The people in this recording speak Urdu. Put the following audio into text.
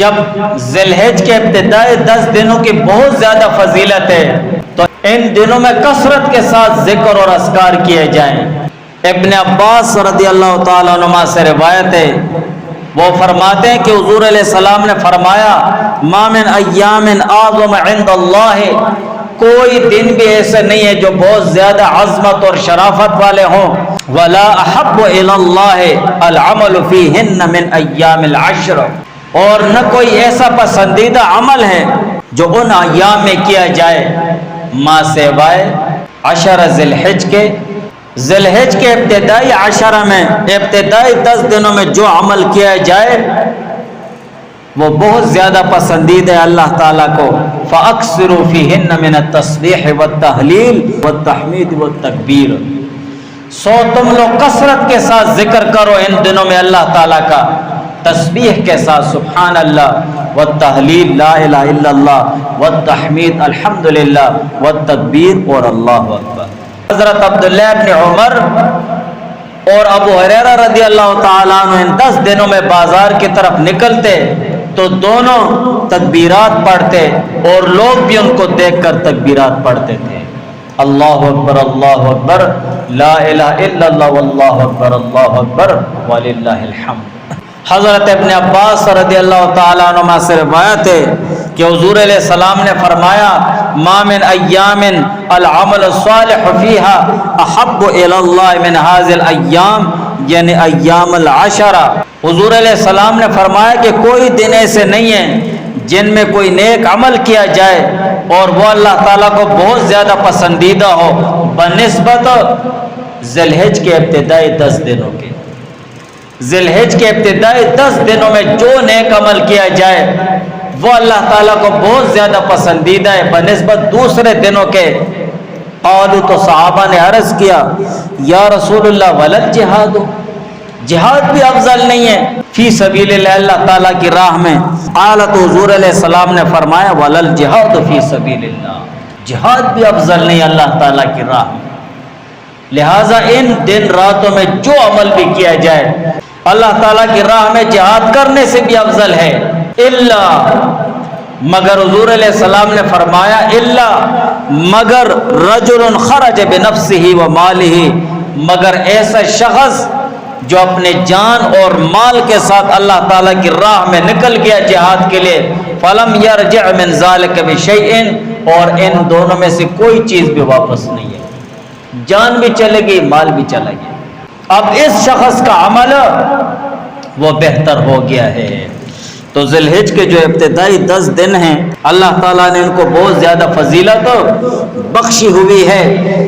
جب ذی الحج کے ابتدائی 10 دنوں کی بہت زیادہ فضیلت ہے تو ان دنوں میں کثرت کے ساتھ ذکر اور اذکار کیے جائیں۔ ابن عباس رضی اللہ تعالیٰ عنہ سے روایت ہے، وہ فرماتے ہیں کہ حضور علیہ السلام نے فرمایا ما من ایام اعظم عند اللہ، کوئی دن بھی ایسے نہیں ہے جو بہت زیادہ عظمت اور شرافت والے ہوں، ولا احب الی اللہ العمل فیہن من ایام العشر، اور نہ کوئی ایسا پسندیدہ عمل ہے جو ان ایام میں کیا جائے ما سوائے عشر ذی الحج کے، ذی الحج کے ابتدائی عشرہ میں ابتدائی 10 دنوں میں جو عمل کیا جائے وہ بہت زیادہ پسندیدہ ہے اللہ تعالیٰ کو۔ فَأَكْثِرُوا فِيهِنَّ مِنَ التَّسْبِيحِ وَالتَّهْلِيلِ وَالتَّحْمِيدِ وَالتَّكْبِيرِ، سو تم لوگ کثرت کے ساتھ ذکر کرو ان دنوں میں اللہ تعالیٰ کا، تسبیح کے ساتھ سبحان اللہ، والتحلیل لا الہ الا اللہ، والتحمید الحمدللہ، والتکبیر اور اللہ اکبر۔ حضرت عبداللہ ابن عمر اور ابو ہریرہ رضی اللہ تعالیٰ عنہ ان 10 دنوں میں بازار کی طرف نکلتے تو دونوں تکبیرات پڑھتے اور لوگ بھی ان کو دیکھ کر تکبیرات پڑھتے تھے، اللہ اکبر لا الہ الا اللہ واللہ اکبر وللہ الحمد۔ حضرت ابن عباس رضی اللہ تعالیٰ عنہ سے روایت ہے کہ حضور علیہ السلام نے فرمایا ما من ایام العمل الصالح فیہا احب الی اللہ من هذه الایام، یعنی ایام العشرہ۔ حضور علیہ السلام نے فرمایا کہ کوئی دن ایسے نہیں ہیں جن میں کوئی نیک عمل کیا جائے اور وہ اللہ تعالیٰ کو بہت زیادہ پسندیدہ ہو بنسبت ذی الحج کے ابتدائی 10 دنوں کے۔ ذی الحج کے ابتدائی 10 دنوں میں جو نیک عمل کیا جائے وہ اللہ تعالیٰ کو بہت زیادہ پسندیدہ ہے بنسبت دوسرے دنوں کے۔ قالوا، تو صحابہ نے عرض کیا یا رسول اللہ ولل جہاد، جہاد بھی افضل نہیں ہے فی سبیل اللہ، اللہ تعالیٰ کی راہ میں؟ قالت، حضور علیہ السلام نے فرمایا ولل جہاد فی سبیل اللہ، جہاد بھی افضل نہیں اللہ تعالیٰ کی راہ میں۔ لہٰذا ان دن راتوں میں جو عمل بھی کیا جائے اللہ تعالیٰ کی راہ میں جہاد کرنے سے بھی افضل ہے، الا، مگر حضور علیہ السلام نے فرمایا الا، مگر رجل خرج بنفسہ و مالہ، مگر ایسا شخص جو اپنے جان اور مال کے ساتھ اللہ تعالیٰ کی راہ میں نکل گیا جہاد کے لیے، فلم یرجع من ذلک بشیء، اور ان دونوں میں سے کوئی چیز بھی واپس نہیں ہے، جان بھی چلے گی مال بھی چلا گیا۔ اب اس شخص کا عمل وہ بہتر ہو گیا ہے۔ تو ذی الحج کے جو ابتدائی 10 دن ہیں اللہ تعالیٰ نے ان کو بہت زیادہ فضیلت بخشی ہوئی ہے۔